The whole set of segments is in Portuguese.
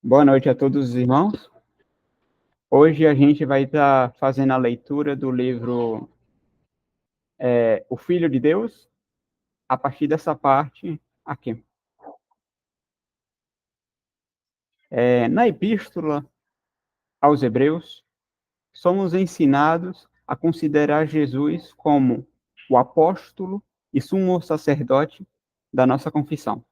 Boa noite a todos os irmãos. Hoje a gente vai estar fazendo a leitura do livro O Filho de Deus, a partir dessa parte aqui. Na Epístola aos Hebreus, somos ensinados a considerar Jesus como o apóstolo e sumo sacerdote da nossa confissão,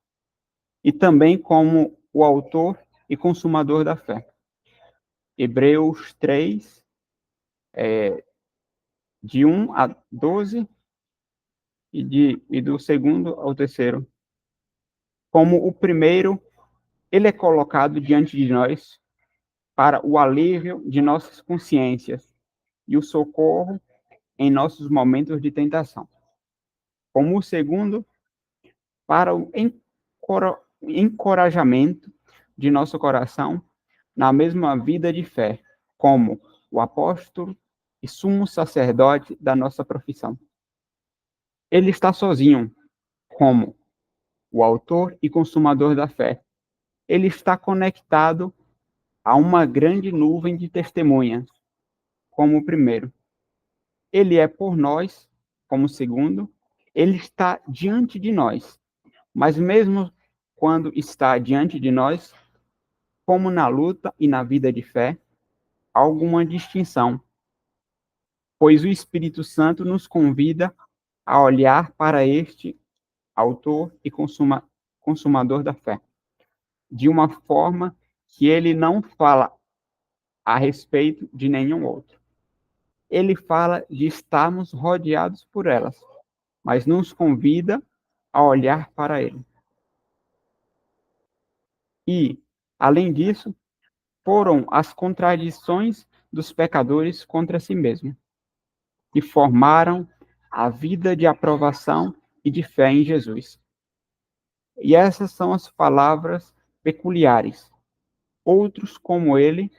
e também como o autor e consumador da fé. Hebreus 3, de 1 a 12, e do segundo ao terceiro. Como o primeiro, ele é colocado diante de nós para o alívio de nossas consciências e o socorro em nossos momentos de tentação. Como o segundo, para o encorajamento de nosso coração na mesma vida de fé, como o apóstolo e sumo sacerdote da nossa profissão. Ele está sozinho, como o autor e consumador da fé. Ele está conectado a uma grande nuvem de testemunhas, como o primeiro. Ele é por nós, como o segundo. Ele está diante de nós. Mas mesmo quando está diante de nós, como na luta e na vida de fé, há alguma distinção, pois o Espírito Santo nos convida a olhar para este autor e consumador da fé, de uma forma que ele não fala a respeito de nenhum outro. Ele fala de estarmos rodeados por elas, mas nos convida a olhar para ele. E, além disso, foram as contradições dos pecadores contra si mesmos, que formaram a vida de aprovação e de fé em Jesus. E essas são as palavras peculiares. Outros, como ele,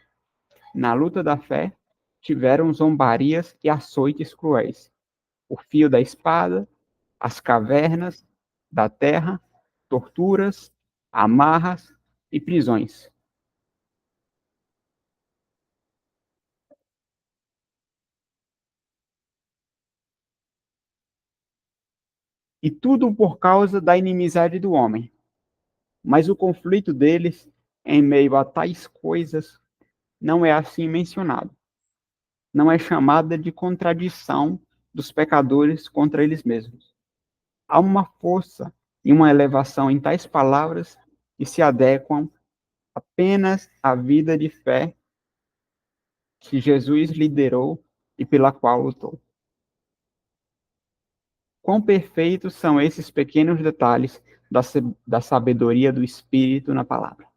na luta da fé, tiveram zombarias e açoites cruéis, o fio da espada, as cavernas da terra, torturas, amarras e prisões. E tudo por causa da inimizade do homem. Mas o conflito deles, em meio a tais coisas, não é assim mencionado. Não é chamada de contradição dos pecadores contra eles mesmos. Há uma força e uma elevação em tais palavras que se adequam apenas à vida de fé que Jesus liderou e pela qual lutou. Quão perfeitos são esses pequenos detalhes da sabedoria do Espírito na palavra.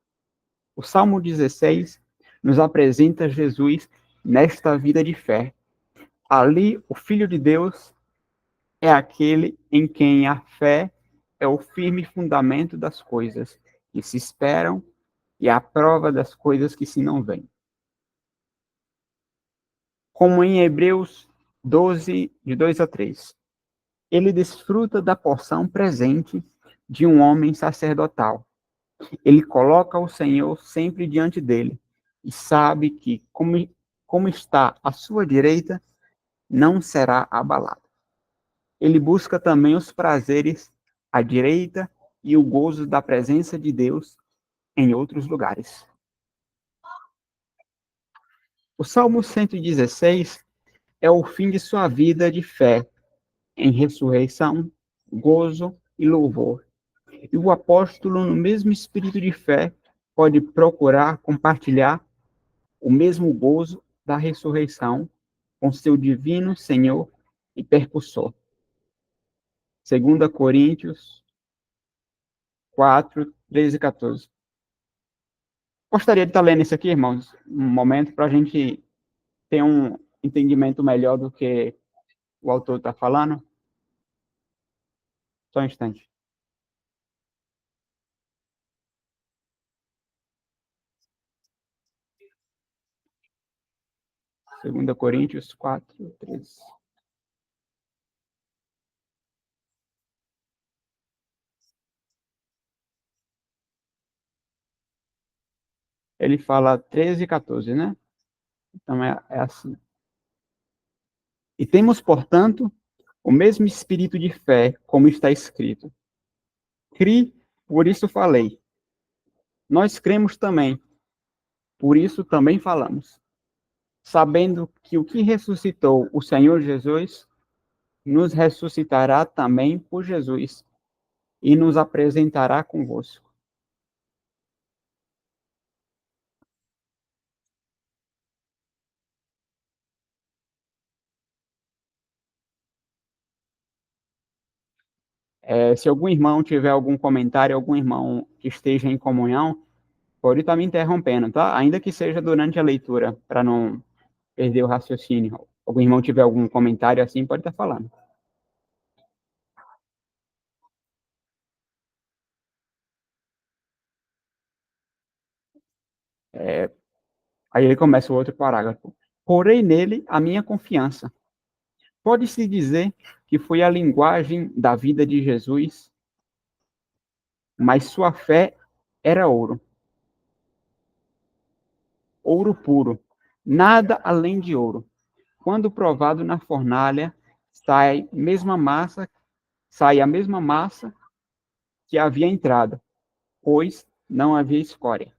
O Salmo 16 nos apresenta Jesus nesta vida de fé. Ali, o Filho de Deus é aquele em quem a fé é o firme fundamento das coisas que se esperam e a prova das coisas que se não veem. Como em Hebreus 12, de 2 a 3. Ele desfruta da porção presente de um homem sacerdotal. Ele coloca o Senhor sempre diante dele e sabe que, como está à sua direita, não será abalado. Ele busca também os prazeres à direita e o gozo da presença de Deus em outros lugares. O Salmo 116 é o fim de sua vida de fé em ressurreição, gozo e louvor. E o apóstolo, no mesmo espírito de fé, pode procurar compartilhar o mesmo gozo da ressurreição com seu divino Senhor e percussor. 2 Coríntios 4, 13 e 14. Gostaria de estar lendo isso aqui, irmãos, um momento para a gente ter um entendimento melhor do que o autor está falando. Só um instante. 2 Coríntios 4, 13. ele fala 13 e 14, né? Então é assim. E temos, portanto, o mesmo espírito de fé, como está escrito. Cri, por isso falei. Nós cremos também, por isso também falamos, sabendo que o que ressuscitou o Senhor Jesus nos ressuscitará também por Jesus e nos apresentará convosco. Se algum irmão tiver algum comentário, algum irmão que esteja em comunhão, pode estar me interrompendo, tá? Ainda que seja durante a leitura, para não perder o raciocínio. Algum irmão tiver algum comentário assim, pode estar falando. Aí ele começa o outro parágrafo. Porei nele a minha confiança. Pode-se dizer que foi a linguagem da vida de Jesus, mas sua fé era ouro, ouro puro, nada além de ouro. Quando provado na fornalha, sai a mesma massa que havia entrado, pois não havia escória.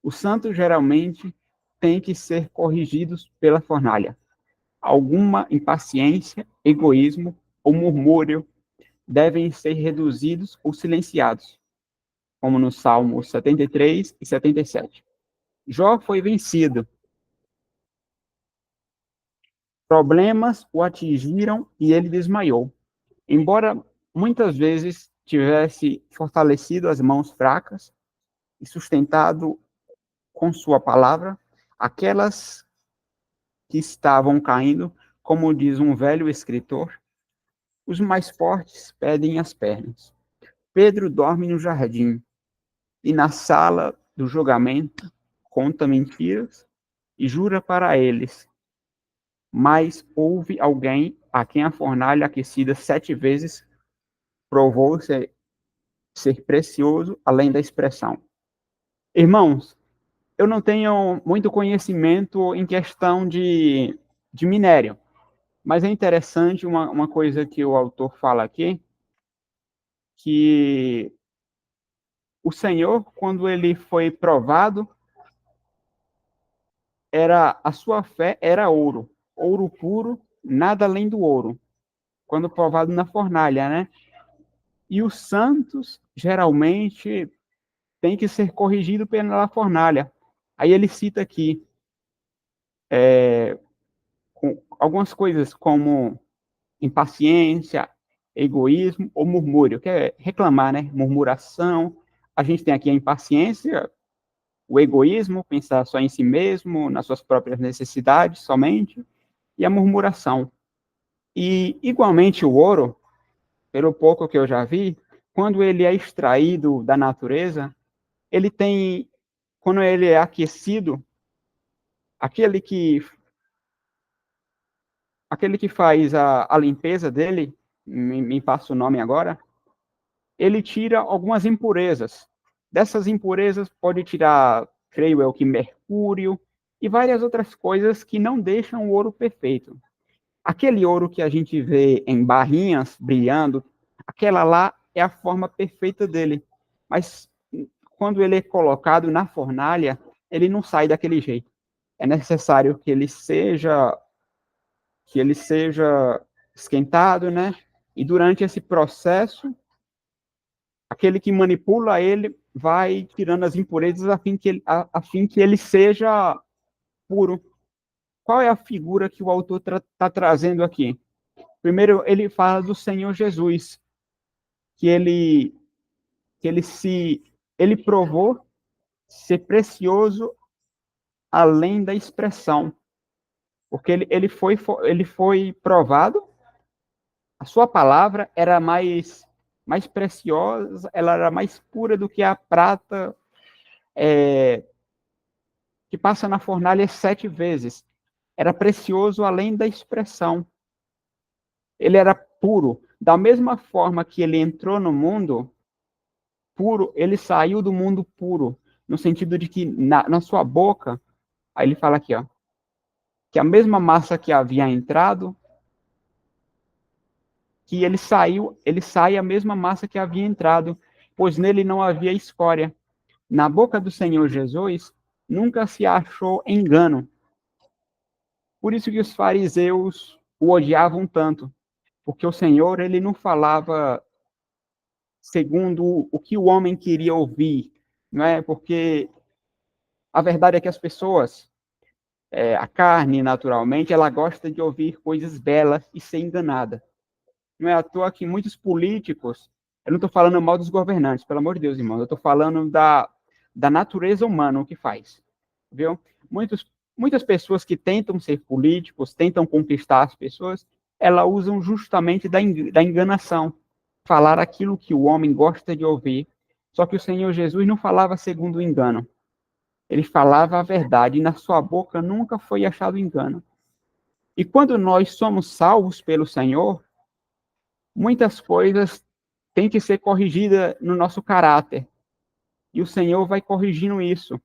Os santos geralmente têm que ser corrigidos pela fornalha. Alguma impaciência, egoísmo ou murmúrio devem ser reduzidos ou silenciados, como no Salmo 73 e 77. Jó foi vencido. Problemas o atingiram e ele desmaiou. Embora muitas vezes tivesse fortalecido as mãos fracas e sustentado com sua palavra aquelas que estavam caindo, como diz um velho escritor, os mais fortes pedem as pernas. Pedro dorme no jardim e na sala do julgamento conta mentiras e jura para eles, mas houve alguém a quem a fornalha aquecida 7 vezes provou ser precioso além da expressão. Irmãos, eu não tenho muito conhecimento em questão de minério, mas é interessante uma coisa que o autor fala aqui, que o Senhor, quando ele foi provado, a sua fé era ouro, ouro puro, nada além do ouro, quando provado na fornalha, né? E os santos, geralmente, têm que ser corrigidos pela fornalha. Aí ele cita aqui algumas coisas como impaciência, egoísmo ou murmúrio, que é reclamar, né? Murmuração. A gente tem aqui a impaciência, o egoísmo, pensar só em si mesmo, nas suas próprias necessidades somente, e a murmuração. E, igualmente, o ouro, pelo pouco que eu já vi, quando ele é extraído da natureza, ele tem, quando ele é aquecido, aquele que, aquele que faz a limpeza dele, me passa o nome agora, ele tira algumas impurezas. Dessas impurezas pode tirar, creio eu, que mercúrio e várias outras coisas que não deixam o ouro perfeito. Aquele ouro que a gente vê em barrinhas brilhando, aquela lá é a forma perfeita dele. Mas quando ele é colocado na fornalha, ele não sai daquele jeito. É necessário que ele seja esquentado, né? E durante esse processo, aquele que manipula ele vai tirando as impurezas a fim que ele seja puro. Qual é a figura que o autor está trazendo aqui? Primeiro, ele fala do Senhor Jesus, que ele provou ser precioso além da expressão, porque ele foi provado, a sua palavra era mais preciosa, ela era mais pura do que a prata que passa na fornalha 7 vezes. Era precioso além da expressão. Ele era puro. Da mesma forma que ele entrou no mundo puro, ele saiu do mundo puro. no sentido de que na sua boca, aí ele fala aqui, ó, que a mesma massa que havia entrado, que ele sai a mesma massa que havia entrado, pois nele não havia escória. Na boca do Senhor Jesus nunca se achou engano. Por isso que os fariseus o odiavam tanto, porque o Senhor, ele não falava segundo o que o homem queria ouvir, não é? Porque a verdade é que as pessoas, a carne, naturalmente, ela gosta de ouvir coisas belas e ser enganada. Não é à toa que muitos políticos, eu não estou falando mal dos governantes, pelo amor de Deus, irmão, eu estou falando da natureza humana, o que faz, viu? Muitas pessoas que tentam ser políticos, tentam conquistar as pessoas, elas usam justamente da enganação, falar aquilo que o homem gosta de ouvir. Só que o Senhor Jesus não falava segundo o engano, ele falava a verdade, e na sua boca nunca foi achado engano. E quando nós somos salvos pelo Senhor, muitas coisas têm que ser corrigidas no nosso caráter. E o Senhor vai corrigindo isso.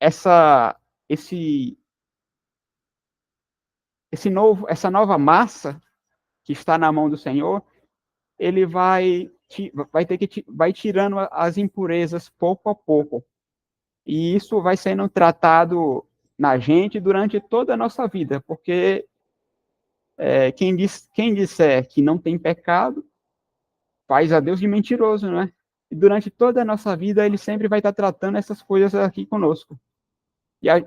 Essa, esse, essa nova massa que está na mão do Senhor, ele vai ter que vai tirando as impurezas pouco a pouco. E isso vai sendo tratado na gente durante toda a nossa vida, porque quem disser que não tem pecado, faz a Deus de mentiroso, não é? E durante toda a nossa vida, ele sempre vai estar tratando essas coisas aqui conosco.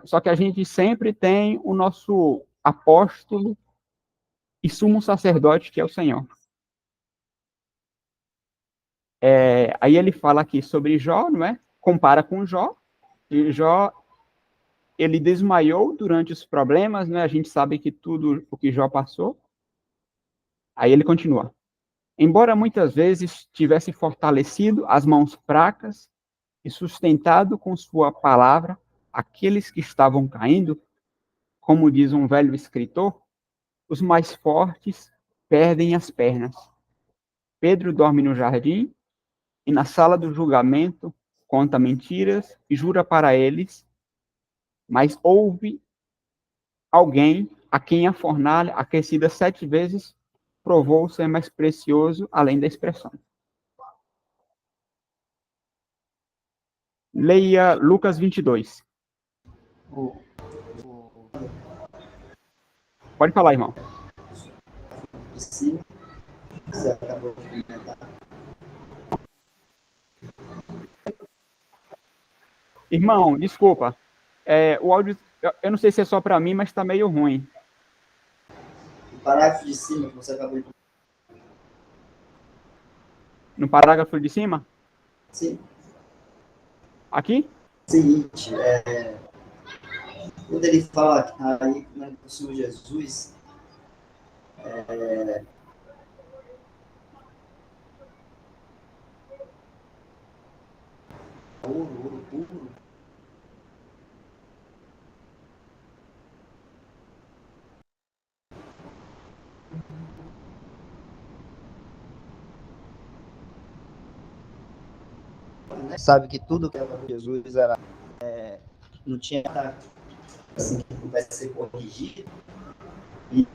Só que a gente sempre tem o nosso apóstolo e sumo sacerdote, que é o Senhor. Aí ele fala aqui sobre Jó, não é? Compara com Jó. E Jó, ele desmaiou durante os problemas, né? A gente sabe que tudo o que Jó passou. Aí ele continua. Embora muitas vezes tivesse fortalecido as mãos fracas e sustentado com sua palavra aqueles que estavam caindo, como diz um velho escritor, os mais fortes perdem as pernas. Pedro dorme no jardim e na sala do julgamento conta mentiras e jura para eles, mas houve alguém a quem a fornalha, aquecida 7 vezes, provou ser mais precioso além da expressão. Leia Lucas 22. O, o, Pode falar, irmão. sim, você acabou de comentar. Irmão, desculpa. O áudio, eu não sei se é só para mim, mas está meio ruim. O parágrafo de cima que você acabou de. No parágrafo de cima? Sim. Aqui? Seguinte, quando ele fala aí do Senhor Jesus, ouro puro, né? Sabe que tudo que era Jesus era, não tinha assim que pudesse ser corrigido. E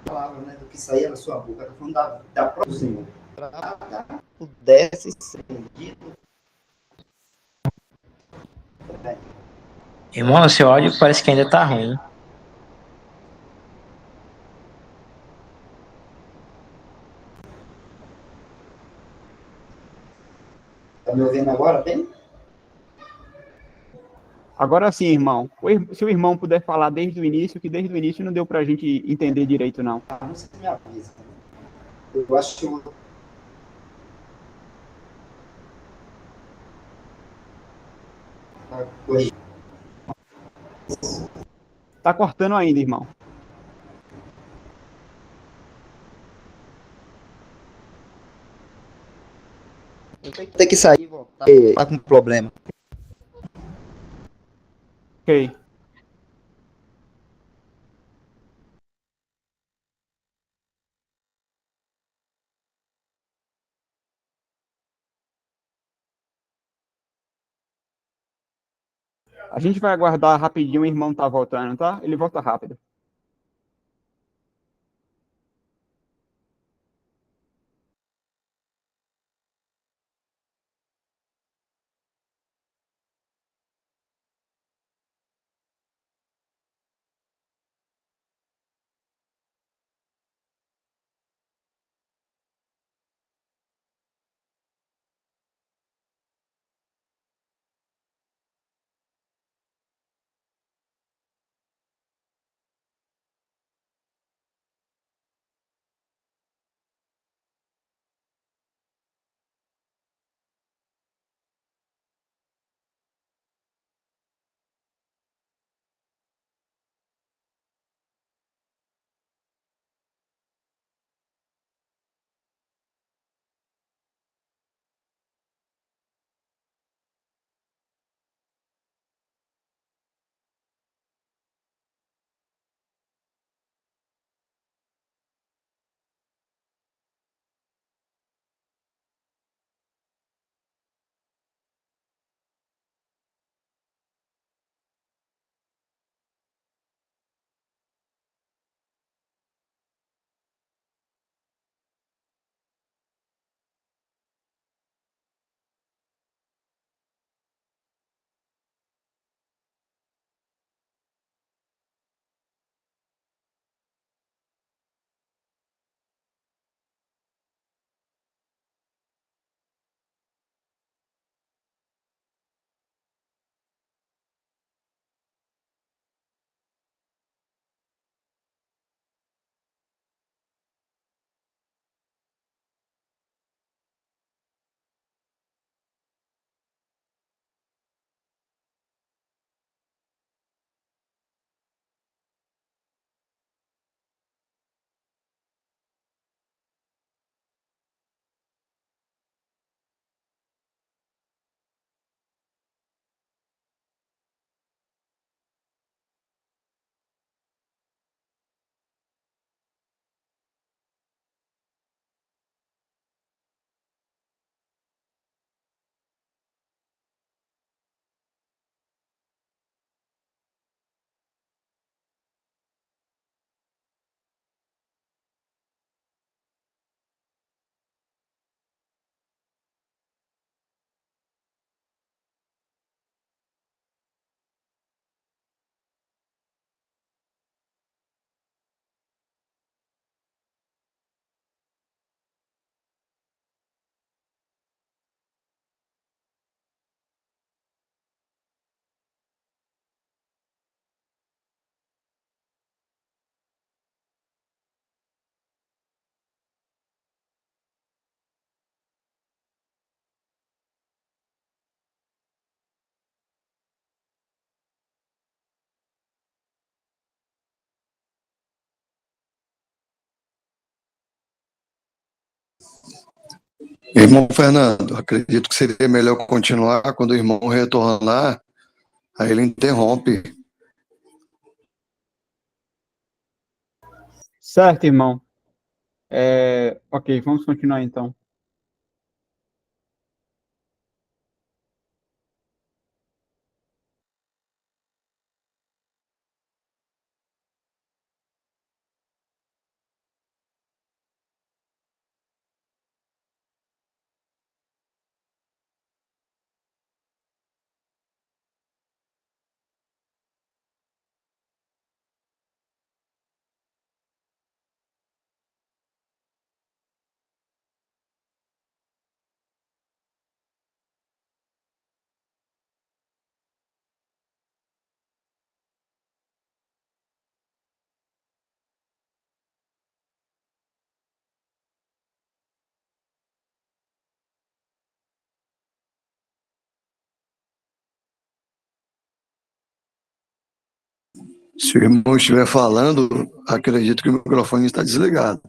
a palavra, né, do que saía da sua boca, falando da própria Senhor. Para pudesse ser dito. Irmão, seu áudio parece que ainda tá ruim. Tá me ouvindo agora, bem? Agora sim, irmão. Se o irmão puder falar desde o início, que desde o início não deu para a gente entender direito, não. Não sei se me avisa. Eu acho que eu corrigir. Tá cortando ainda, irmão. Tem que sair e voltar. Tá com problema. Ok. A gente vai aguardar rapidinho, o irmão tá voltando, tá? Ele volta rápido. Irmão Fernando, acredito que seria melhor continuar quando o irmão retornar, aí ele interrompe. Certo, irmão. Ok, vamos continuar então. Se o irmão estiver falando, acredito que o microfone está desligado.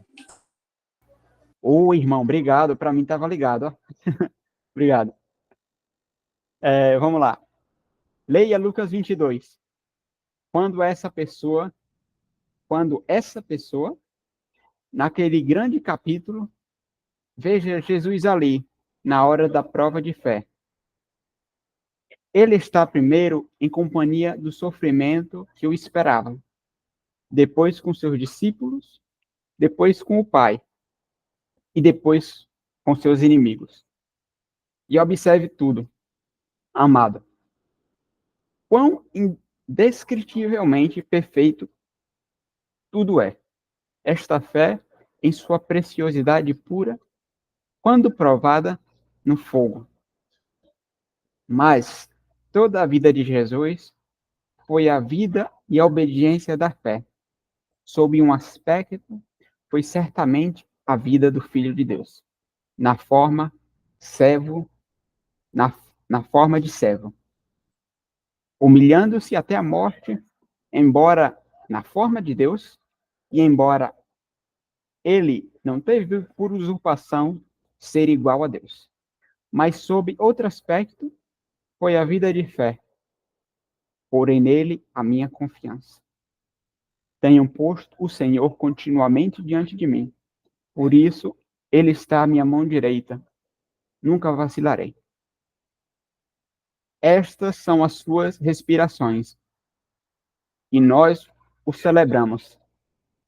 Ô, irmão, obrigado. Para mim estava ligado, ó. Obrigado. Vamos lá. Leia Lucas 22. Quando essa pessoa, quando essa pessoa, naquele grande capítulo, veja Jesus ali, na hora da prova de fé. Ele está primeiro em companhia do sofrimento que o esperava, depois com seus discípulos, depois com o Pai, e depois com seus inimigos. E observe tudo, amado. Quão indescritivelmente perfeito tudo é. Esta fé, em sua preciosidade pura, quando provada no fogo. Mas toda a vida de Jesus foi a vida e a obediência da fé. Sob um aspecto, foi certamente a vida do Filho de Deus, na forma servo, na forma de servo, humilhando-se até a morte, embora na forma de Deus, e embora ele não teve por usurpação ser igual a Deus. Mas sob outro aspecto, foi a vida de fé, porém nele a minha confiança. Tenho posto o Senhor continuamente diante de mim. Por isso, ele está à minha mão direita. Nunca vacilarei. Estas são as suas respirações. E nós o celebramos,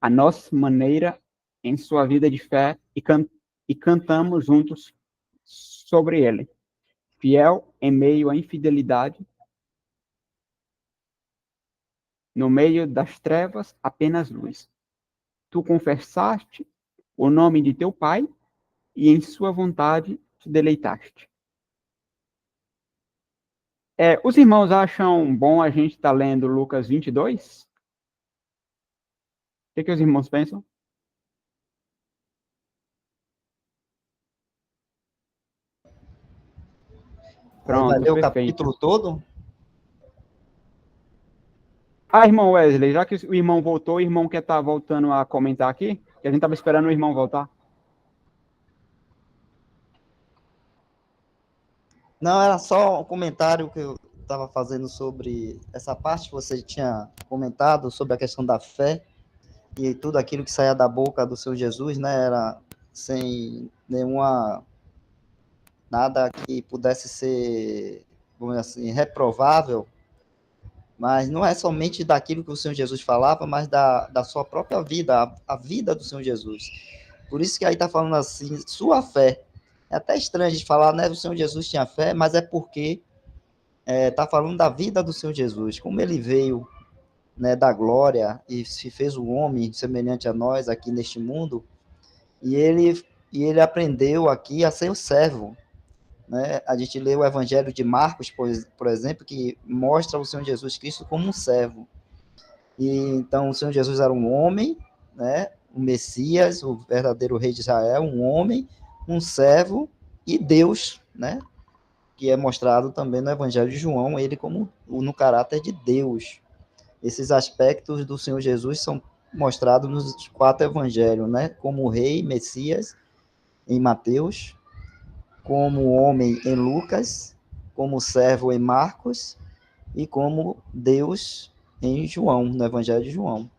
a nossa maneira em sua vida de fé e cantamos juntos sobre ele. Fiel em meio à infidelidade, no meio das trevas, apenas luz. Tu confessaste o nome de teu Pai e em sua vontade te deleitaste. Os irmãos acham bom a gente estar lendo Lucas 22? O que os irmãos pensam? Pronto, Vai ler o perfeito. capítulo todo? Irmão Wesley, já que o irmão voltou, o irmão quer estar voltando a comentar aqui? Que a gente estava esperando o irmão voltar. Não, era só um comentário que eu estava fazendo sobre essa parte que você tinha comentado, sobre a questão da fé e tudo aquilo que saía da boca do Senhor Jesus, né, era sem nenhuma, nada que pudesse ser, vamos dizer assim, reprovável, mas não é somente daquilo que o Senhor Jesus falava, mas da sua própria vida, a vida do Senhor Jesus. Por isso que aí está falando assim, sua fé. É até estranho a gente falar, né, o Senhor Jesus tinha fé, mas é porque está falando da vida do Senhor Jesus, como ele veio, né, da glória e se fez um homem semelhante a nós aqui neste mundo, e ele aprendeu aqui a ser o servo, né? A gente lê o Evangelho de Marcos, por exemplo, que mostra o Senhor Jesus Cristo como um servo. E então o Senhor Jesus era um homem, né? O Messias, o verdadeiro rei de Israel, um homem, um servo e Deus, né? Que é mostrado também no Evangelho de João, ele como no caráter de Deus. Esses aspectos do Senhor Jesus são mostrados nos 4 evangelhos, né? Como rei, Messias, em Mateus, como homem em Lucas, como servo em Marcos e como Deus em João, no Evangelho de João.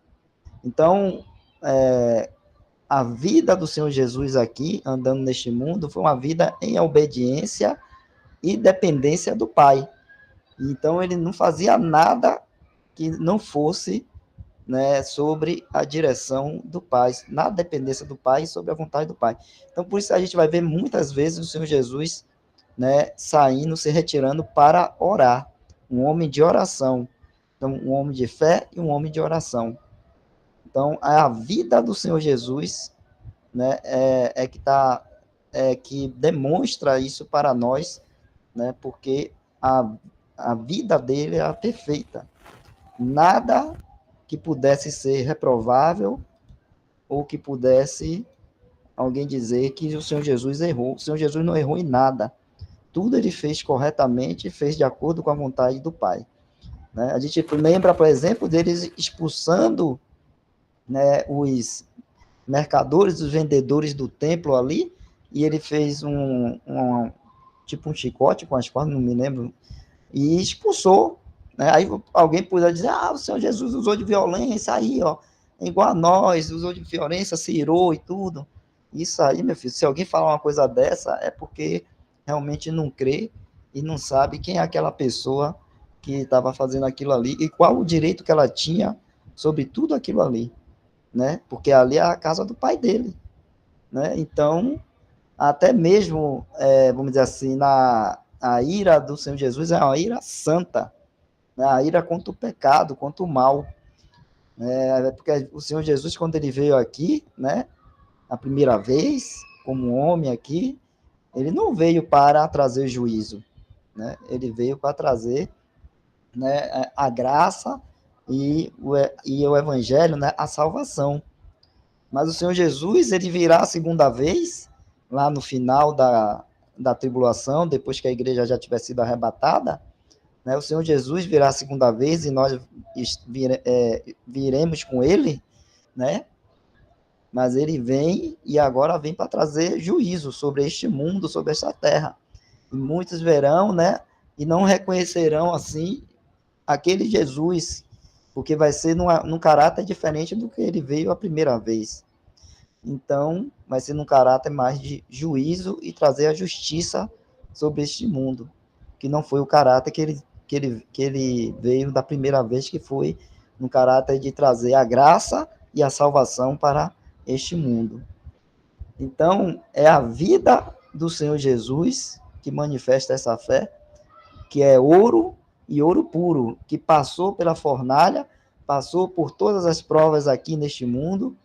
Então, a vida do Senhor Jesus aqui, andando neste mundo, foi uma vida em obediência e dependência do Pai. Então, ele não fazia nada que não fosse, né, sobre a direção do Pai, na dependência do Pai e sobre a vontade do Pai. Então, por isso a gente vai ver muitas vezes o Senhor Jesus, né, saindo, se retirando para orar. Um homem de oração. Então, um homem de fé e um homem de oração. Então, a vida do Senhor Jesus, né, que demonstra isso para nós, né, porque a vida dele era perfeita. Nada que pudesse ser reprovável ou que pudesse alguém dizer que o Senhor Jesus errou. O Senhor Jesus não errou em nada. Tudo ele fez corretamente, fez de acordo com a vontade do Pai. Né? A gente lembra, por exemplo, deles expulsando, né, os mercadores, os vendedores do templo ali, e ele fez tipo um chicote com as cordas, não me lembro, e expulsou. Né? Aí alguém poderia dizer, o Senhor Jesus usou de violência aí, ó, igual a nós, usou de violência, se irou e tudo. Isso aí, meu filho, se alguém falar uma coisa dessa, é porque realmente não crê e não sabe quem é aquela pessoa que estava fazendo aquilo ali e qual o direito que ela tinha sobre tudo aquilo ali, né? Porque ali é a casa do pai dele, né? Então, até mesmo, vamos dizer assim, a ira do Senhor Jesus é uma ira santa, né? A ira contra o pecado, contra o mal. Porque o Senhor Jesus, quando ele veio aqui, né, a primeira vez, como homem aqui, ele não veio para trazer juízo, né? Ele veio para trazer, né, a graça e o evangelho, né, a salvação. Mas o Senhor Jesus, ele virá a segunda vez, lá no final da tribulação, depois que a igreja já tiver sido arrebatada, né, o Senhor Jesus virá a segunda vez e nós viremos com ele, né? Mas ele vem e agora vem para trazer juízo sobre este mundo, sobre esta terra. E muitos verão, né? E não reconhecerão assim aquele Jesus, porque vai ser num caráter diferente do que ele veio a primeira vez. Então, vai ser num caráter mais de juízo e trazer a justiça sobre este mundo, que não foi o caráter que ele veio da primeira vez, que foi no caráter de trazer a graça e a salvação para este mundo. Então, é a vida do Senhor Jesus que manifesta essa fé, que é ouro e ouro puro, que passou pela fornalha, passou por todas as provas aqui neste mundo,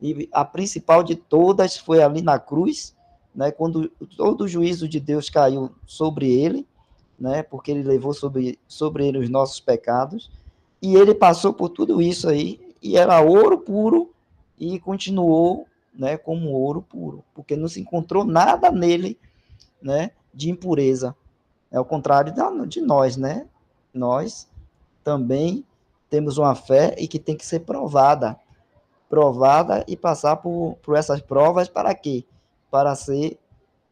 e a principal de todas foi ali na cruz, né, quando todo o juízo de Deus caiu sobre ele, né, porque ele levou sobre ele os nossos pecados, e ele passou por tudo isso aí, e era ouro puro, e continuou, né, como ouro puro, porque não se encontrou nada nele, né, de impureza. É o contrário de nós, né? Nós também temos uma fé e que tem que ser provada e passar por essas provas para quê? Para ser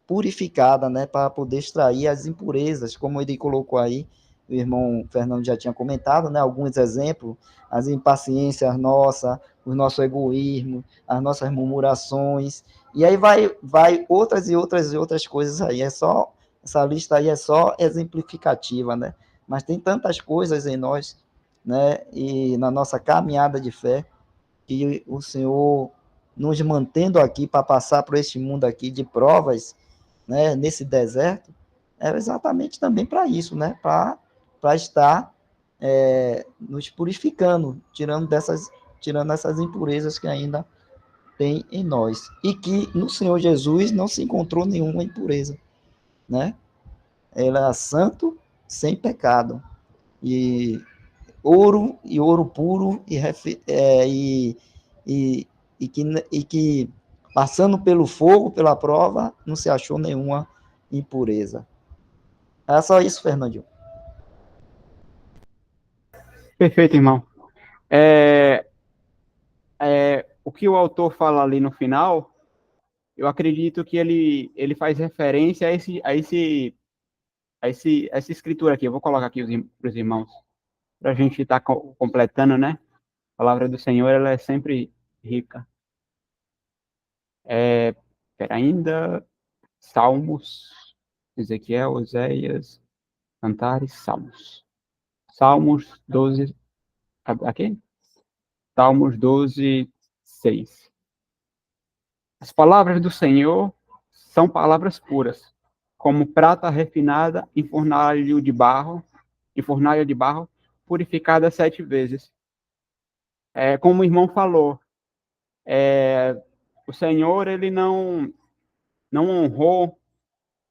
purificada, né? Para poder extrair as impurezas, como ele colocou aí, o irmão Fernando já tinha comentado, né? Alguns exemplos, as impaciências nossas, o nosso egoísmo, as nossas murmurações, e aí vai outras e outras e outras coisas aí, essa lista aí é só exemplificativa, né? Mas tem tantas coisas em nós, né? E na nossa caminhada de fé, que o Senhor nos mantendo aqui para passar por este mundo aqui de provas, né, nesse deserto, é exatamente também para isso, né, para estar nos purificando, tirando essas impurezas que ainda tem em nós. E que no Senhor Jesus não se encontrou nenhuma impureza, né? Ele é santo, sem pecado. E ouro puro e, e que passando pelo fogo, pela prova, não se achou nenhuma impureza. É só isso, Fernandinho. Perfeito, irmão. É, o que o autor fala ali no final, eu acredito que ele faz referência essa escritura aqui. Eu vou colocar aqui para os irmãos, para a gente estar completando, né? A palavra do Senhor, ela é sempre rica. Ainda, Salmos, Ezequiel, Oséias, Cantares, Salmos. Salmos 12, aqui? Salmos 12, 6. As palavras do Senhor são palavras puras, como prata refinada em fornalha de barro, purificada 7 vezes. Como o irmão falou, o Senhor, ele não honrou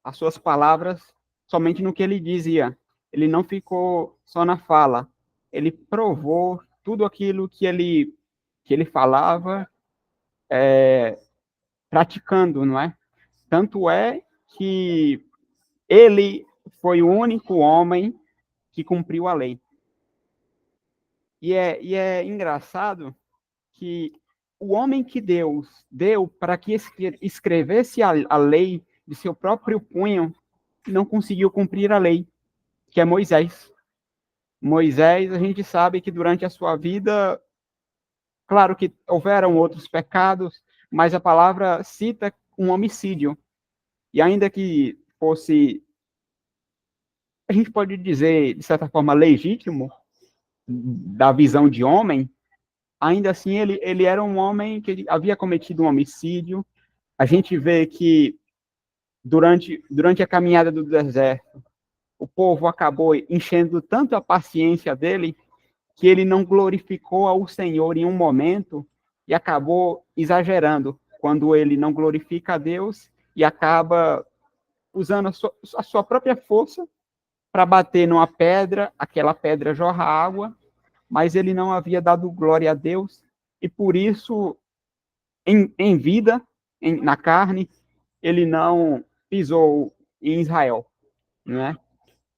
as suas palavras somente no que ele dizia. Ele não ficou só na fala. Ele provou tudo aquilo que ele falava, praticando, não é? Tanto é que ele foi o único homem que cumpriu a lei. E é engraçado que o homem que Deus deu para que escrevesse a lei de seu próprio punho não conseguiu cumprir a lei, que é Moisés. Moisés, a gente sabe que durante a sua vida, claro que houveram outros pecados, mas a palavra cita um homicídio. E ainda que fosse a gente pode dizer, de certa forma, legítimo, da visão de homem, ainda assim ele era um homem que havia cometido um homicídio. A gente vê que durante a caminhada do deserto, o povo acabou enchendo tanto a paciência dele que ele não glorificou ao Senhor em um momento e acabou exagerando quando ele não glorifica a Deus e acaba usando a sua própria força para bater numa pedra, aquela pedra jorra água, mas ele não havia dado glória a Deus e por isso, em vida, na carne, ele não pisou em Israel, né?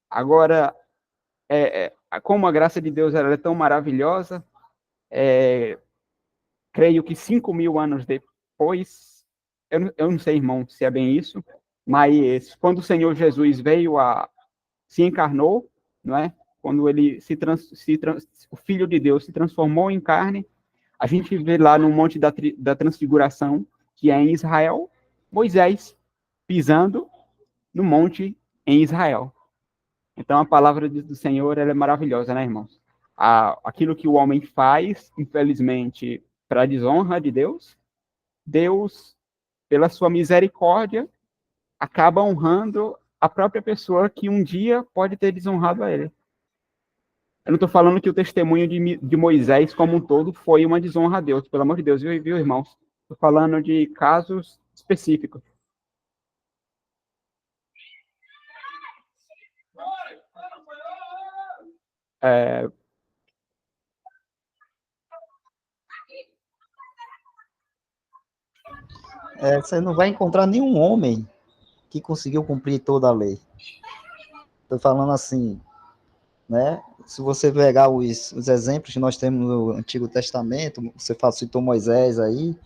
Agora, como a graça de Deus ela é tão maravilhosa, creio que 5.000 anos depois, eu não sei, irmão, se é bem isso, mas quando o Senhor Jesus se encarnou, não é? Quando ele o Filho de Deus se transformou em carne, a gente vê lá no Monte da Transfiguração, que é em Israel, Moisés pisando no monte em Israel. Então, a palavra do Senhor ela é maravilhosa, né, irmãos? Aquilo que o homem faz, infelizmente, para a desonra de Deus, Deus, pela sua misericórdia, acaba honrando a própria pessoa que um dia pode ter desonrado a ele. Eu não estou falando que o testemunho de Moisés como um todo foi uma desonra a Deus, pelo amor de Deus, viu irmãos? Estou falando de casos específicos. É, Você não vai encontrar nenhum homem que conseguiu cumprir toda a lei. Estou falando assim, né? Se você pegar os exemplos que nós temos no Antigo Testamento, você citou Moisés aí,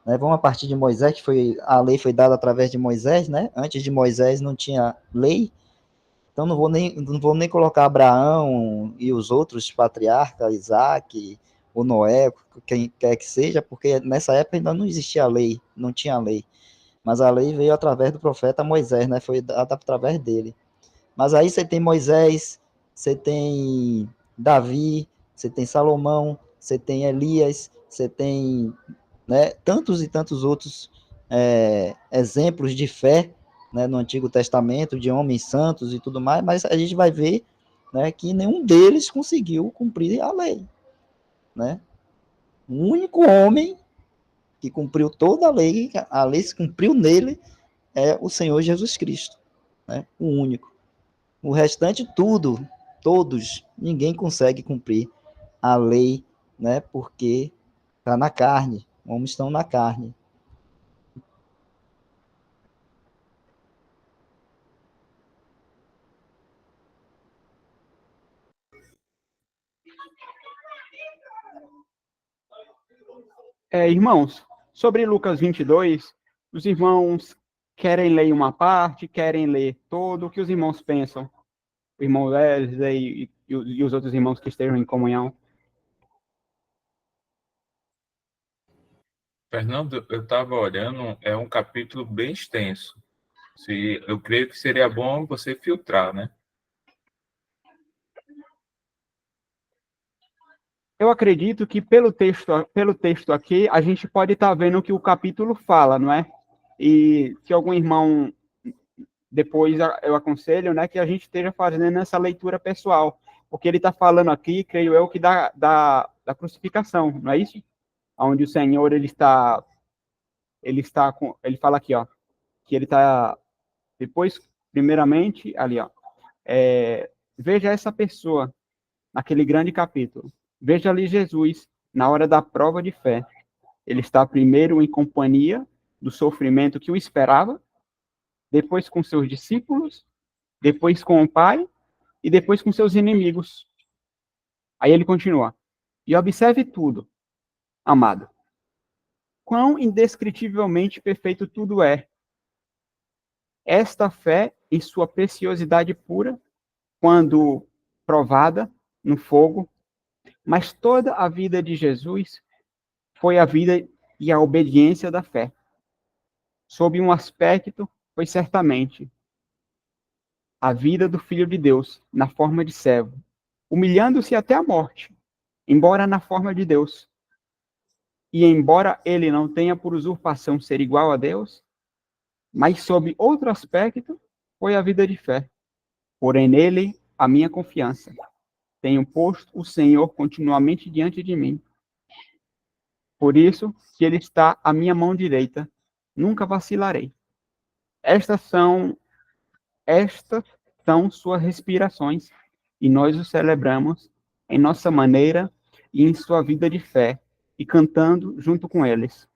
né? Vamos a partir de Moisés, que a lei foi dada através de Moisés, né? Antes de Moisés não tinha lei, então não vou nem colocar Abraão e os outros patriarcas, Isaac, ou Noé, quem quer que seja, porque nessa época ainda não existia lei, não tinha lei. Mas a lei veio através do profeta Moisés, né? Foi dada através dele. Mas aí você tem Moisés, você tem Davi, você tem Salomão, você tem Elias, você tem, né, tantos e tantos outros exemplos de fé, né, no Antigo Testamento, de homens santos e tudo mais, mas a gente vai ver, né, que nenhum deles conseguiu cumprir a lei. Né? O único homem que cumpriu toda a lei se cumpriu nele, é o Senhor Jesus Cristo. Né? O único. O restante, todos, ninguém consegue cumprir a lei, né? Porque está na carne, homens estão na carne. Irmãos, sobre Lucas 22, os irmãos querem ler uma parte, querem ler todo, o que os irmãos pensam? O irmão Wesley e os outros irmãos que estejam em comunhão. Fernando, eu estava olhando, é um capítulo bem extenso. Eu creio que seria bom você filtrar, né? Eu acredito que pelo texto aqui, a gente pode estar vendo o que o capítulo fala, não é? E se algum irmão, depois eu aconselho, né, que a gente esteja fazendo essa leitura pessoal, porque ele está falando aqui, creio eu, que da crucificação, não é isso? Onde o Senhor, ele fala aqui, ó, que ele está, depois, primeiramente, ali, ó, veja essa pessoa, naquele grande capítulo, veja ali Jesus, na hora da prova de fé, ele está primeiro em companhia do sofrimento que o esperava, depois com seus discípulos, depois com o Pai e depois com seus inimigos. Aí ele continua, e observe tudo, amado, quão indescritivelmente perfeito tudo é. Esta fé, em sua preciosidade pura, quando provada no fogo, mas toda a vida de Jesus foi a vida e a obediência da fé. Sob um aspecto, foi certamente a vida do Filho de Deus na forma de servo, humilhando-se até a morte, embora na forma de Deus. E embora ele não tenha por usurpação ser igual a Deus, mas sob outro aspecto, foi a vida de fé. Porém nele a minha confiança. Tenho posto o Senhor continuamente diante de mim. Por isso que ele está à minha mão direita, nunca vacilarei. Estas são suas respirações, e nós o celebramos em nossa maneira e em sua vida de fé, e cantando junto com eles.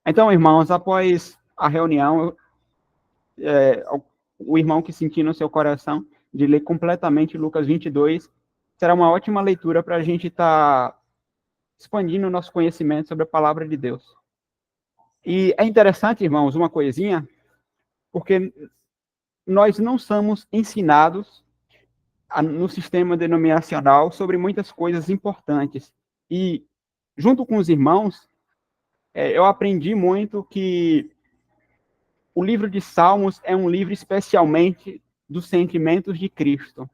Então, irmãos, após a reunião, o irmão que sentir no seu coração de ler completamente Lucas 22, será uma ótima leitura para a gente estar expandindo o nosso conhecimento sobre a palavra de Deus. E é interessante, irmãos, uma coisinha, porque nós não somos ensinados no sistema denominacional sobre muitas coisas importantes. E, junto com os irmãos, eu aprendi muito que o livro de Salmos é um livro especialmente dos sentimentos de Cristo.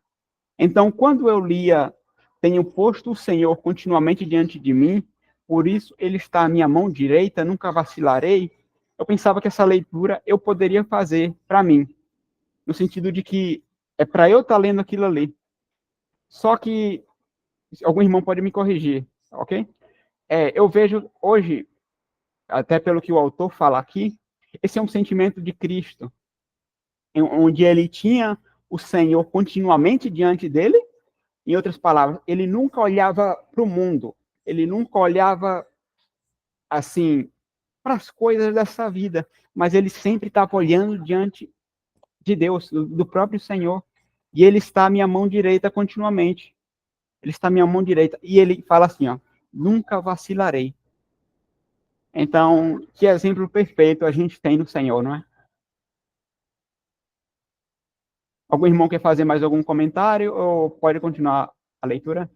Então, quando eu lia, tenho posto o Senhor continuamente diante de mim, por isso ele está à minha mão direita, nunca vacilarei, eu pensava que essa leitura eu poderia fazer para mim, no sentido de que é para eu estar lendo aquilo ali. Só que algum irmão pode me corrigir, ok? Eu vejo hoje, até pelo que o autor fala aqui, esse é um sentimento de Cristo, onde ele tinha o Senhor continuamente diante dele. Em outras palavras, ele nunca olhava para o mundo, ele nunca olhava assim para as coisas dessa vida, mas ele sempre estava olhando diante de Deus, do próprio Senhor. E ele está à minha mão direita continuamente. Ele está à minha mão direita. E ele fala assim, ó, nunca vacilarei. Então, que exemplo perfeito a gente tem no Senhor, não é? Algum irmão quer fazer mais algum comentário ou pode continuar a leitura?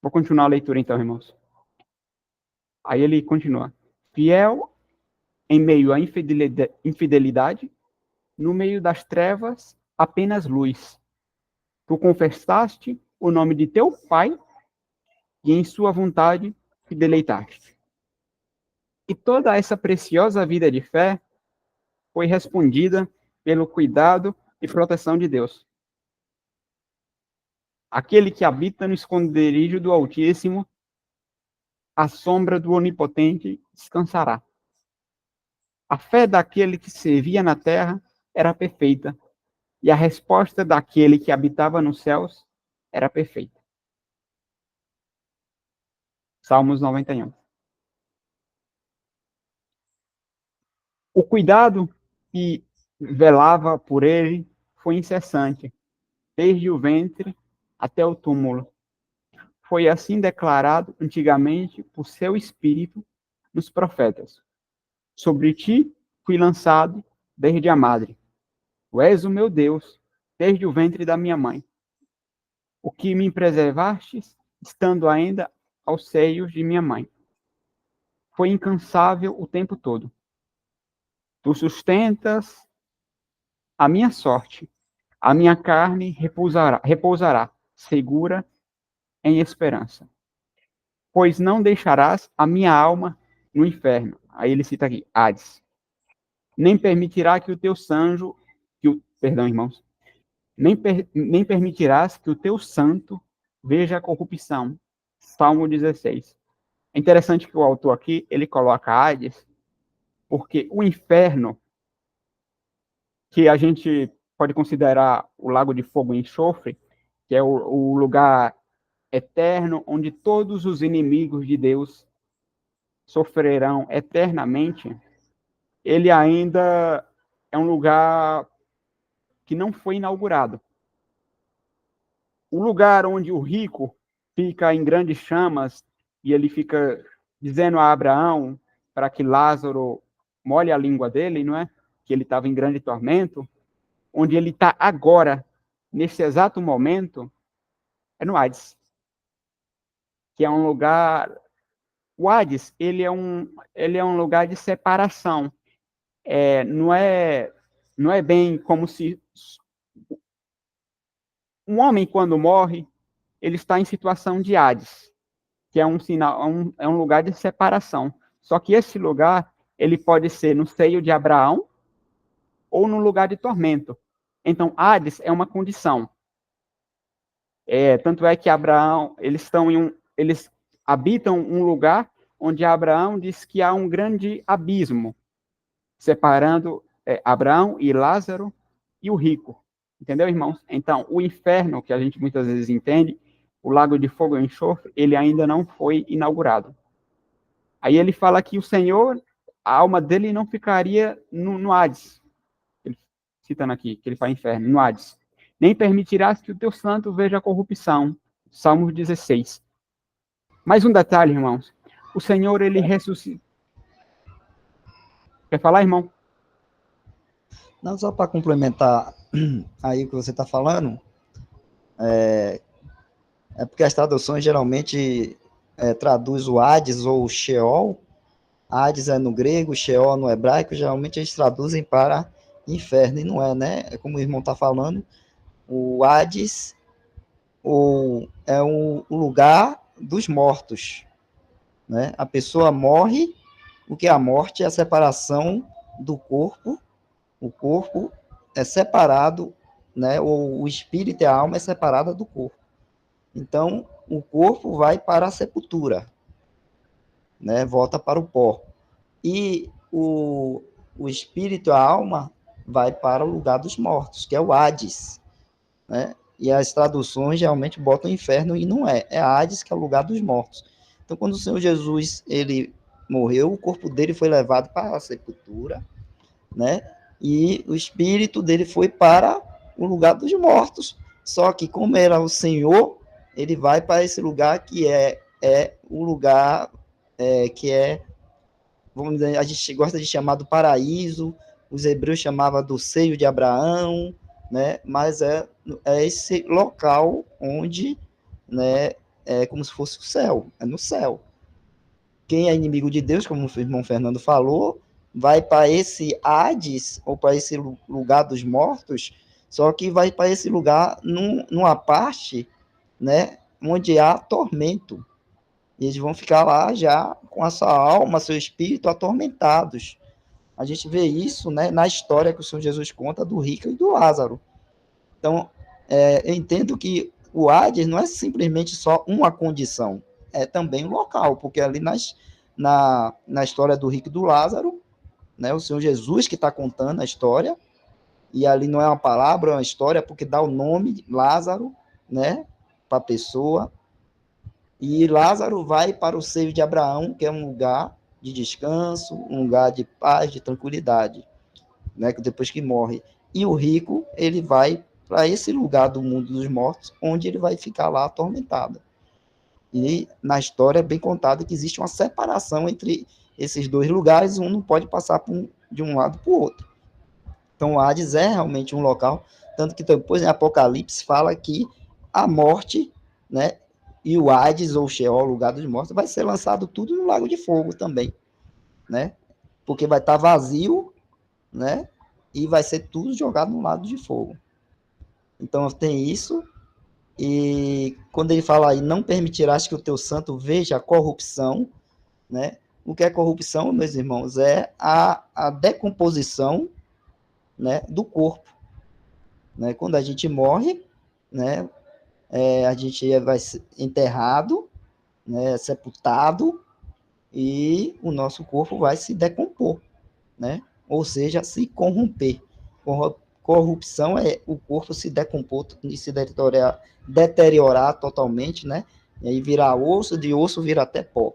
Vou continuar a leitura então, irmãos. Aí ele continua. Fiel em meio à infidelidade, no meio das trevas, apenas luz. Tu confessaste o nome de teu Pai e em sua vontade te deleitaste. E toda essa preciosa vida de fé foi respondida pelo cuidado e proteção de Deus. Aquele que habita no esconderijo do Altíssimo, à sombra do Onipotente descansará. A fé daquele que servia na terra era perfeita, e a resposta daquele que habitava nos céus era perfeita. Salmos 91. O cuidado que velava por ele foi incessante, desde o ventre até o túmulo. Foi assim declarado antigamente por seu espírito nos profetas. Sobre ti fui lançado desde a madre. Tu és o meu Deus, desde o ventre da minha mãe. O que me preservastes, estando ainda aos seios de minha mãe. Foi incansável o tempo todo. Tu sustentas a minha sorte. A minha carne repousará segura em esperança. Pois não deixarás a minha alma no inferno. Aí ele cita aqui, Hades. Nem permitirá que o teu santo, perdão, irmãos, nem permitirás que o teu santo veja a corrupção. Salmo 16. É interessante que o autor aqui, ele coloca Hades, porque o inferno, que a gente pode considerar o lago de fogo e enxofre, que é o lugar eterno onde todos os inimigos de Deus sofrerão eternamente, ele ainda é um lugar que não foi inaugurado. O lugar onde o rico fica em grandes chamas e ele fica dizendo a Abraão para que Lázaro molhe a língua dele, não é? Que ele estava em grande tormento, onde ele está agora, nesse exato momento, é no Hades. que é um lugar... O Hades, ele é um lugar de separação. Não é bem como se... Um homem, quando morre, ele está em situação de Hades, que é um sinal, é um lugar de separação. Só que esse lugar, ele pode ser no seio de Abraão ou no lugar de tormento. Então, Hades é uma condição. Tanto é que Abraão, eles habitam um lugar onde Abraão diz que há um grande abismo separando Abraão e Lázaro e o rico. Entendeu, irmãos? Então, o inferno, que a gente muitas vezes entende, o lago de fogo e enxofre, ele ainda não foi inaugurado. Aí ele fala que o Senhor, a alma dele não ficaria no Hades. Ele, citando aqui, que ele fala inferno, no Hades. Nem permitirás que o teu santo veja a corrupção. Salmos 16. Mais um detalhe, irmãos. O Senhor, ele ressuscita. Quer falar, irmão? Não, só para complementar aí o que você está falando, é porque as traduções geralmente traduz o Hades ou o Sheol. Hades é no grego, Sheol no hebraico, geralmente eles traduzem para inferno, e não é, né? É como o irmão está falando, o Hades é o lugar dos mortos, né? A pessoa morre, o que é a morte é a separação do corpo, o corpo é separado, né? O espírito e a alma é separada do corpo. Então, o corpo vai para a sepultura, né? Volta para o pó. E o espírito, a alma, vai para o lugar dos mortos, que é o Hades, né? E as traduções realmente botam inferno e não é. É Hades, que é o lugar dos mortos. Então, quando o Senhor Jesus, ele morreu, o corpo dele foi levado para a sepultura, né? E o espírito dele foi para o lugar dos mortos. Só que, como era o Senhor, ele vai para esse lugar que é o lugar que é, vamos dizer, a gente gosta de chamar do paraíso, os hebreus chamavam do seio de Abraão, né? Mas é esse local onde, né, é como se fosse o céu, é no céu. Quem é inimigo de Deus, como o irmão Fernando falou, vai para esse Hades, ou para esse lugar dos mortos, só que vai para esse lugar numa parte, né, onde há tormento. E eles vão ficar lá já com a sua alma, seu espírito atormentados. A gente vê isso, né, na história que o Senhor Jesus conta do rico e do Lázaro. Então, eu entendo que o Hades não é simplesmente só uma condição, é também um local, porque ali na história do rico e do Lázaro, né, o Senhor Jesus que está contando a história, e ali não é uma palavra, é uma história, porque dá o nome de Lázaro, né, para a pessoa, e Lázaro vai para o seio de Abraão, que é um lugar de descanso, um lugar de paz, de tranquilidade, né, depois que morre. E o rico, ele vai para esse lugar do mundo dos mortos, onde ele vai ficar lá atormentado. E na história é bem contado que existe uma separação entre esses dois lugares, um não pode passar de um lado para o outro. Então, o Hades é realmente um local, tanto que depois em Apocalipse fala que a morte, né, e o Hades, ou Sheol, lugar dos mortos, vai ser lançado tudo no lago de fogo também, né, porque vai estar vazio, né, e vai ser tudo jogado no lago de fogo. Então, tem isso, e quando ele fala aí, não permitirás que o teu santo veja a corrupção, né, o que é corrupção, meus irmãos, é a decomposição, né, do corpo, né? Quando a gente morre, né, a gente vai ser enterrado, né, sepultado, e o nosso corpo vai se decompor, né? Ou seja, se corromper. Corrupção é o corpo se decompor e se deteriorar totalmente, né? E aí virar osso, de osso vira até pó.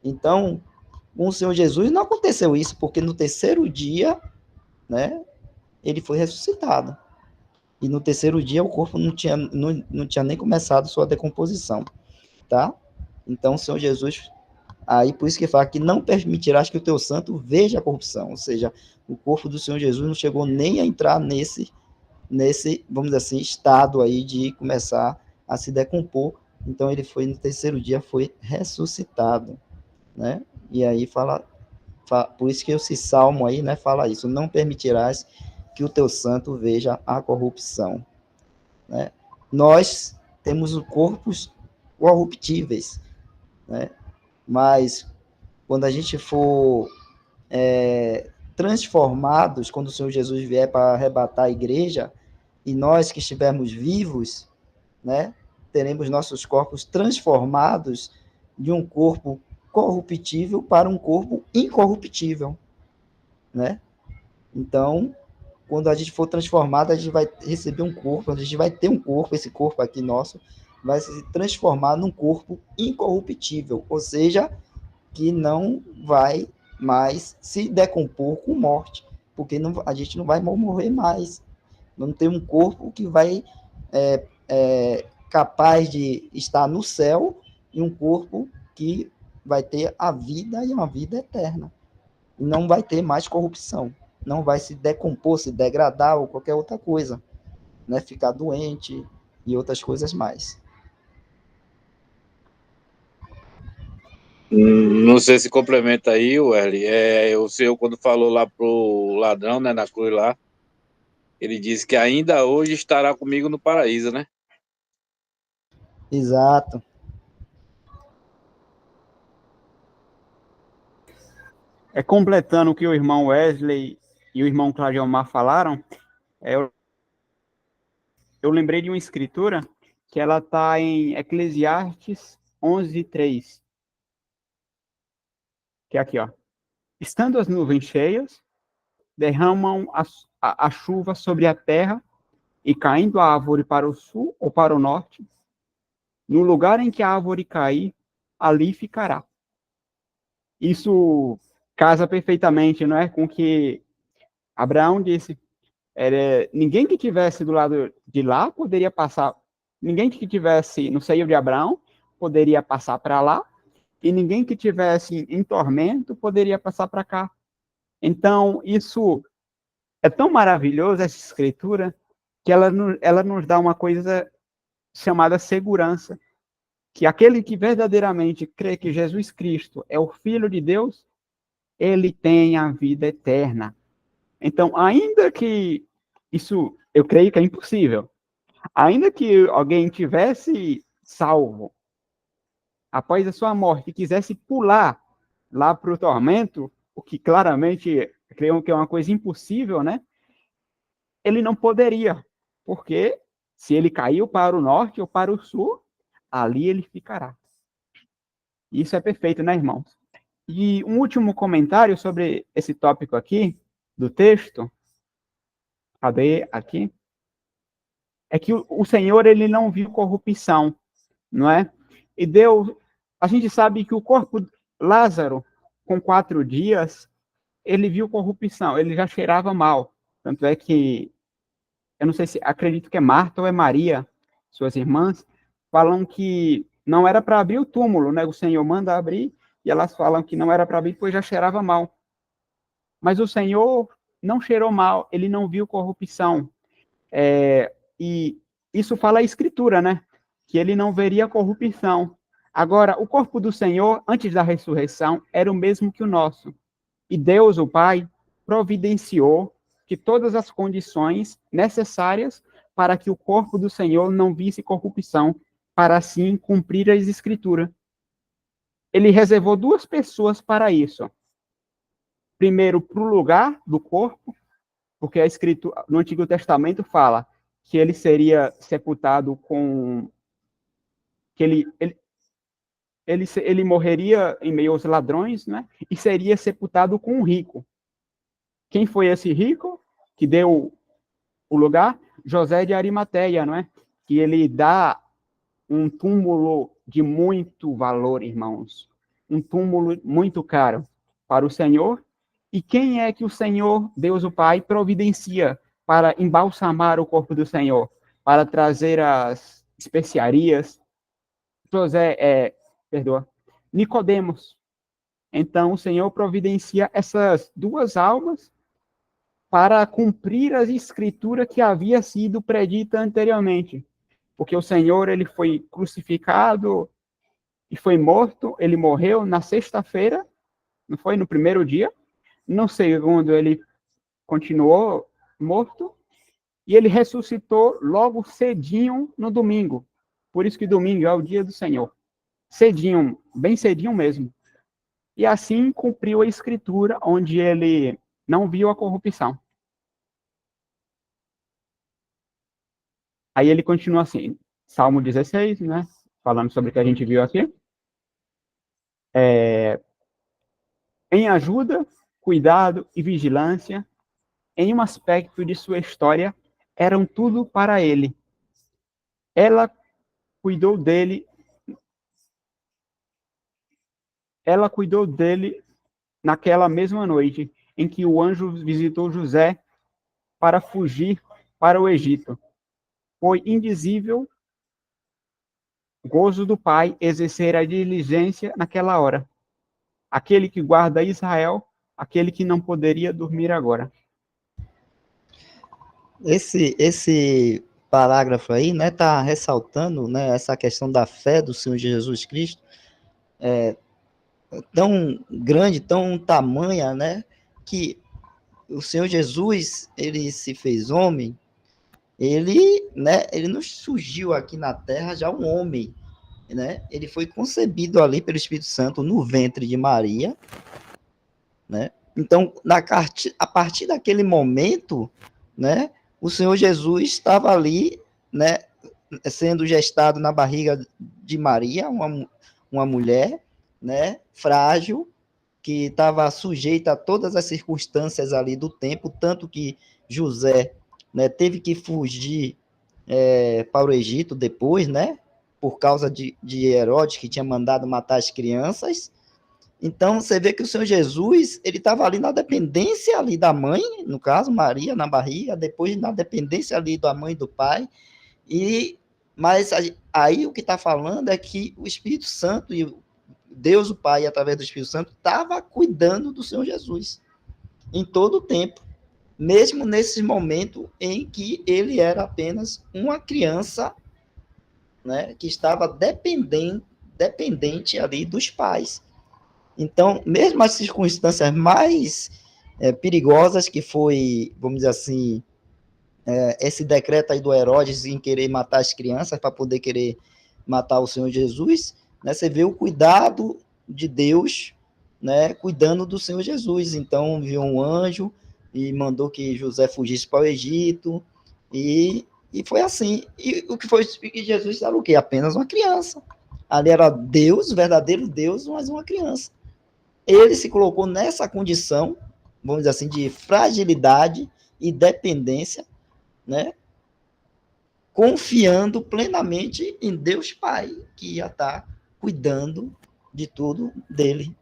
Então, com o Senhor Jesus não aconteceu isso, porque no terceiro dia, né, ele foi ressuscitado. E no terceiro dia o corpo não tinha nem começado sua decomposição, tá? Então, o Senhor Jesus, aí por isso que fala que não permitirás que o teu santo veja a corrupção, ou seja, o corpo do Senhor Jesus não chegou nem a entrar nesse, vamos dizer assim, estado aí de começar a se decompor, Então ele foi no terceiro dia, foi ressuscitado, né? E aí por isso que esse salmo aí, né, fala isso: não permitirás que o teu santo veja a corrupção, né? Nós temos corpos corruptíveis, né? Mas quando a gente for transformados, quando o Senhor Jesus vier para arrebatar a igreja, e nós que estivermos vivos, né, teremos nossos corpos transformados de um corpo corruptível para um corpo incorruptível, né? Então, quando a gente for transformado, a gente vai receber um corpo, a gente vai ter um corpo, esse corpo aqui nosso vai se transformar num corpo incorruptível, ou seja, que não vai mais se decompor com morte, porque a gente não vai morrer mais. Não tem um corpo que vai capaz de estar no céu e um corpo que vai ter a vida e uma vida eterna. E não vai ter mais corrupção. Não vai se decompor, se degradar ou qualquer outra coisa, né? Ficar doente e outras coisas mais. Não sei se complementa aí, Welly. O senhor, quando falou lá pro ladrão, né, na cruz lá, ele disse que ainda hoje estará comigo no paraíso, né? Exato. Completando o que o irmão Wesley e o irmão Claudiomar falaram, eu lembrei de uma escritura que ela está em Eclesiastes 11:3, que é aqui, ó. Estando as nuvens cheias, derramam a chuva sobre a terra, e caindo a árvore para o sul ou para o norte, no lugar em que a árvore cair, ali ficará. Isso casa perfeitamente, não é, com o que Abraão disse. Ninguém que tivesse do lado de lá poderia passar, ninguém que tivesse no seio de Abraão poderia passar para lá, e ninguém que tivesse em tormento poderia passar para cá. Então, isso é tão maravilhoso, essa escritura, que ela nos dá uma coisa chamada segurança, que aquele que verdadeiramente crê que Jesus Cristo é o Filho de Deus, ele tem a vida eterna. Então, ainda que isso, eu creio que é impossível, ainda que alguém tivesse salvo após a sua morte e quisesse pular lá para o tormento, o que claramente creio que é uma coisa impossível, né? Ele não poderia, porque se ele caiu para o norte ou para o sul, ali ele ficará. Isso é perfeito, né, irmãos? E um último comentário sobre esse tópico aqui, do texto, cadê aqui? É que o Senhor, ele não viu corrupção, não é? E Deus, a gente sabe que o corpo Lázaro, com 4 dias, ele viu corrupção, ele já cheirava mal. Tanto é que, eu não sei se, acredito que é Marta ou é Maria, suas irmãs, falam que não era para abrir o túmulo, né? O Senhor manda abrir, e elas falam que não era para abrir, pois já cheirava mal. Mas o Senhor não cheirou mal, ele não viu corrupção. E isso fala a Escritura, né? Que ele não veria corrupção. Agora, o corpo do Senhor, antes da ressurreição, era o mesmo que o nosso. E Deus, o Pai, providenciou que todas as condições necessárias para que o corpo do Senhor não visse corrupção, para assim cumprir as Escrituras. Ele reservou 2 pessoas para isso. Primeiro, para o lugar do corpo, porque a Escritura, no Antigo Testamento fala que ele seria sepultado com... que ele morreria em meio aos ladrões, né? E seria sepultado com um rico. Quem foi esse rico que deu o lugar? José de Arimateia, não é? Que ele dá um túmulo de muito valor, irmãos. Um túmulo muito caro para o Senhor. E quem é que o Senhor, Deus o Pai, providencia para embalsamar o corpo do Senhor? Para trazer as especiarias? Nicodemos. Então, o Senhor providencia essas 2 almas para cumprir as escrituras que havia sido predita anteriormente. Porque o Senhor, ele foi crucificado e foi morto, ele morreu na sexta-feira, não foi no primeiro dia, no segundo ele continuou morto, e ele ressuscitou logo cedinho no domingo. Por isso que domingo é o dia do Senhor. Cedinho, bem cedinho mesmo. E assim cumpriu a escritura, onde ele não viu a corrupção. Aí ele continua assim, Salmo 16, né? Falando sobre o que a gente viu aqui. Em ajuda, cuidado e vigilância, em um aspecto de sua história, eram tudo para ele. Ela cuidou dele. Ela cuidou dele naquela mesma noite em que o anjo visitou José para fugir para o Egito. Foi indizível gozo do pai exercer a diligência naquela hora. Aquele que guarda Israel, aquele que não poderia dormir agora. Esse parágrafo aí, né, tá ressaltando, né, essa questão da fé do Senhor Jesus Cristo, tão grande, tão tamanha, né, que o Senhor Jesus, ele se fez homem, ele, né, ele não surgiu aqui na terra já um homem, né, ele foi concebido ali pelo Espírito Santo no ventre de Maria, né, então, a partir daquele momento, né, o Senhor Jesus estava ali, né, sendo gestado na barriga de Maria, uma mulher, né, frágil, que estava sujeita a todas as circunstâncias ali do tempo, tanto que José, né, teve que fugir para o Egito depois, né, por causa de Herodes, que tinha mandado matar as crianças. Então, você vê que o Senhor Jesus, ele estava ali na dependência ali da mãe, no caso, Maria, na barriga, depois na dependência ali da mãe e do pai, mas aí o que está falando é que o Espírito Santo e Deus o Pai, através do Espírito Santo, estava cuidando do Senhor Jesus em todo o tempo, mesmo nesse momento em que ele era apenas uma criança, né, que estava dependente ali dos pais. Então, mesmo as circunstâncias mais perigosas, que foi, vamos dizer assim, esse decreto aí do Herodes em querer matar as crianças para poder querer matar o Senhor Jesus, né, você vê o cuidado de Deus, né, cuidando do Senhor Jesus. Então, viu um anjo e mandou que José fugisse para o Egito, e foi assim. E o que foi que Jesus era o quê? Apenas uma criança. Ali era Deus, verdadeiro Deus, mas uma criança. Ele se colocou nessa condição, vamos dizer assim, de fragilidade e dependência, né, confiando plenamente em Deus Pai, que ia estar cuidando de tudo dele.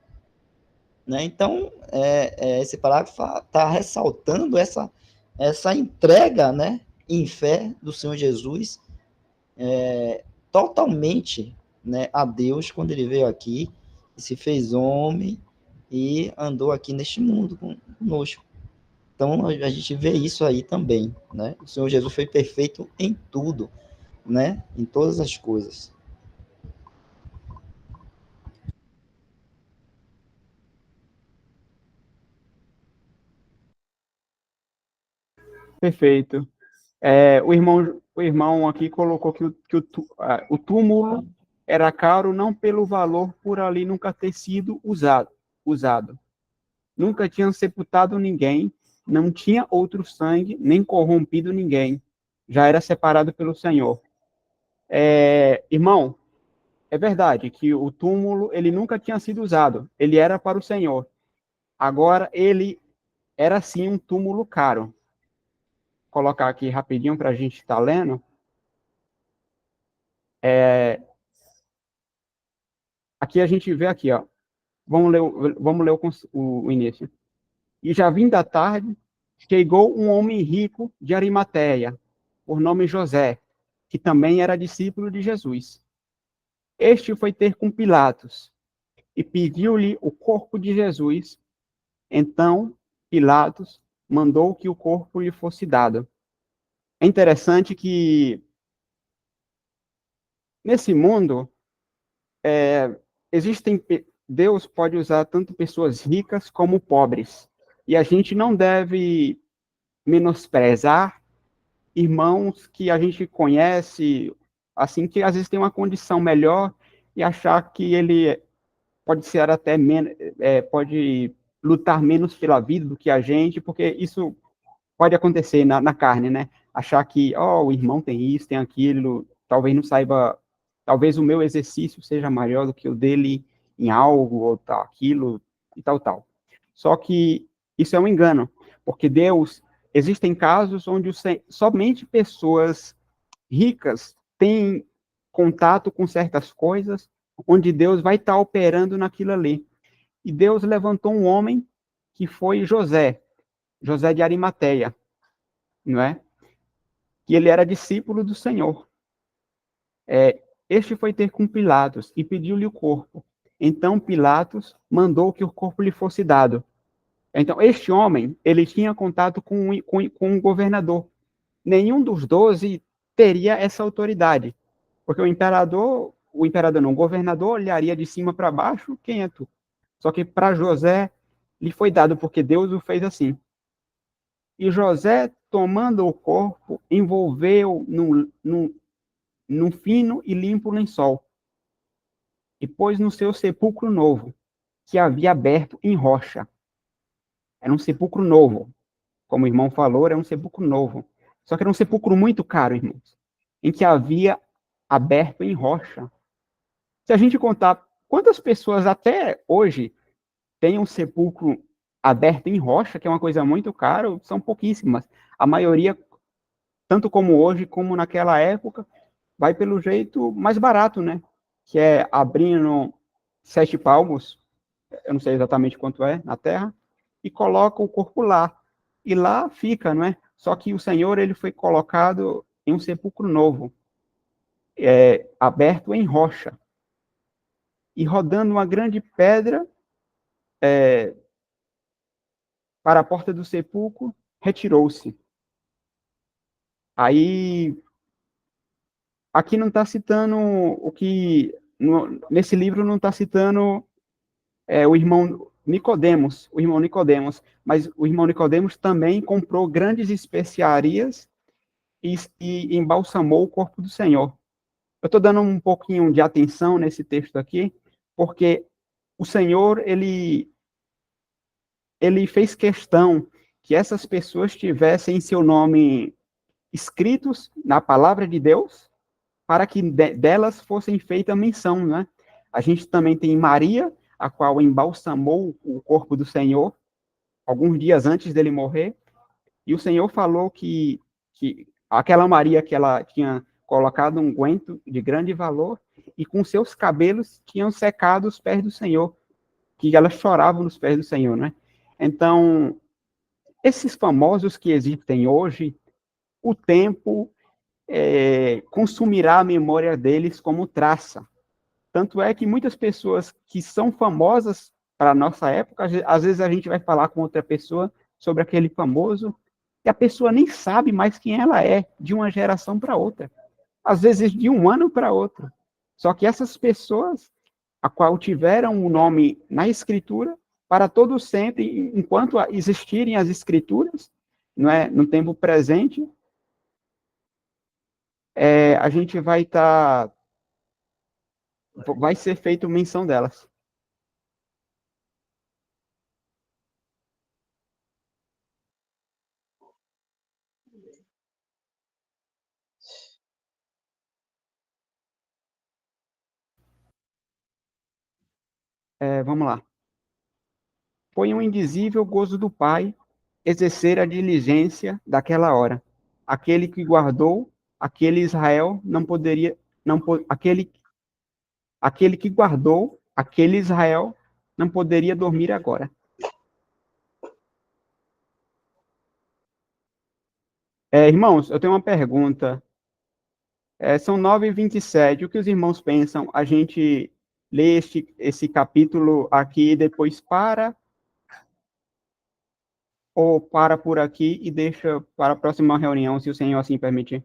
Né? Então, esse parágrafo está ressaltando essa entrega, né, em fé do Senhor Jesus, totalmente, né, a Deus, quando ele veio aqui, se fez homem e andou aqui neste mundo conosco. Então, a gente vê isso aí também, né? O Senhor Jesus foi perfeito em tudo, né? Em todas as coisas. Perfeito. O irmão aqui colocou que o túmulo era caro não pelo valor por ali nunca ter sido usado. Nunca tinham sepultado ninguém, não tinha outro sangue, nem corrompido ninguém. Já era separado pelo Senhor. Irmão, é verdade que o túmulo ele nunca tinha sido usado. Ele era para o Senhor. Agora ele era sim um túmulo caro. Vou colocar aqui rapidinho para a gente estar lendo. Aqui a gente vê aqui, ó. Vamos ler o início. E já vindo da tarde, chegou um homem rico de Arimateia, por nome José, que também era discípulo de Jesus. Este foi ter com Pilatos e pediu-lhe o corpo de Jesus. Então, Pilatos mandou que o corpo lhe fosse dado. É interessante que nesse mundo, Deus pode usar tanto pessoas ricas como pobres. E a gente não deve menosprezar irmãos que a gente conhece, assim, que às vezes tem uma condição melhor e achar que ele pode ser até menos, pode lutar menos pela vida do que a gente, porque isso pode acontecer na carne, né? Achar que, o irmão tem isso, tem aquilo, talvez não saiba, talvez o meu exercício seja maior do que o dele em algo, ou tal, aquilo, e tal, tal. Só que isso é um engano, porque Deus, existem casos onde somente pessoas ricas têm contato com certas coisas, onde Deus vai estar operando naquilo ali. E Deus levantou um homem que foi José de Arimateia, não é? Que ele era discípulo do Senhor. Este foi ter com Pilatos e pediu-lhe o corpo. Então Pilatos mandou que o corpo lhe fosse dado. Então, este homem, ele tinha contato com o governador. Nenhum dos 12 teria essa autoridade, porque o governador olharia de cima para baixo, quem é tu? Só que para José lhe foi dado, porque Deus o fez assim. E José, tomando o corpo, envolveu num fino e limpo lençol, e pôs no seu sepulcro novo, que havia aberto em rocha. Era um sepulcro novo. Como o irmão falou, era um sepulcro novo. Só que era um sepulcro muito caro, irmãos, em que havia aberto em rocha. Se a gente contar quantas pessoas até hoje têm um sepulcro aberto em rocha, que é uma coisa muito cara, são pouquíssimas. A maioria, tanto como hoje, como naquela época, vai pelo jeito mais barato, né? Que é abrindo 7 palmos, eu não sei exatamente quanto é, na terra, e coloca o corpo lá. E lá fica, não é? Só que o Senhor, ele foi colocado em um sepulcro novo, aberto em rocha. E rodando uma grande pedra para a porta do sepulcro, retirou-se. Aí, aqui não está citando o que, nesse livro não está citando o irmão Nicodemos, mas o irmão Nicodemos também comprou grandes especiarias e embalsamou o corpo do Senhor. Eu estou dando um pouquinho de atenção nesse texto aqui, porque o Senhor, ele fez questão que essas pessoas tivessem seu nome escritos na palavra de Deus, para que delas fossem feita menção, né? A gente também tem Maria, a qual embalsamou o corpo do Senhor alguns dias antes dele morrer, e o Senhor falou que aquela Maria, que ela tinha colocado um unguento de grande valor e com seus cabelos tinham secado os pés do Senhor, que ela chorava nos pés do Senhor, né? Então, esses famosos que existem hoje, o tempo consumirá a memória deles como traça. Tanto é que muitas pessoas que são famosas para a nossa época, às vezes a gente vai falar com outra pessoa sobre aquele famoso, e a pessoa nem sabe mais quem ela é, de uma geração para outra. Às vezes de um ano para outro. Só que essas pessoas, a qual tiveram o nome na Escritura, para todo sempre, enquanto existirem as Escrituras, não é, no tempo presente, a gente vai ser feito menção delas. Vamos lá. Foi um indizível gozo do Pai exercer a diligência daquela hora. Aquele que guardou, aquele Israel não poderia, aquele que guardou, aquele Israel não poderia dormir agora. Irmãos, eu tenho uma pergunta. São 9h27. O que os irmãos pensam? A gente lê esse capítulo aqui e depois para, ou para por aqui e deixa para a próxima reunião, se o Senhor assim permitir?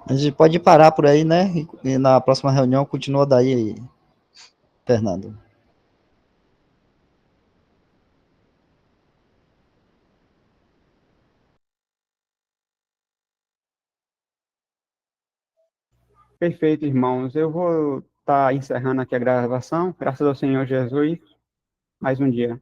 A gente pode parar por aí, né? E na próxima reunião continua daí, Fernando. Perfeito, irmãos. Eu vou estar encerrando aqui a gravação. Graças ao Senhor Jesus, mais um dia.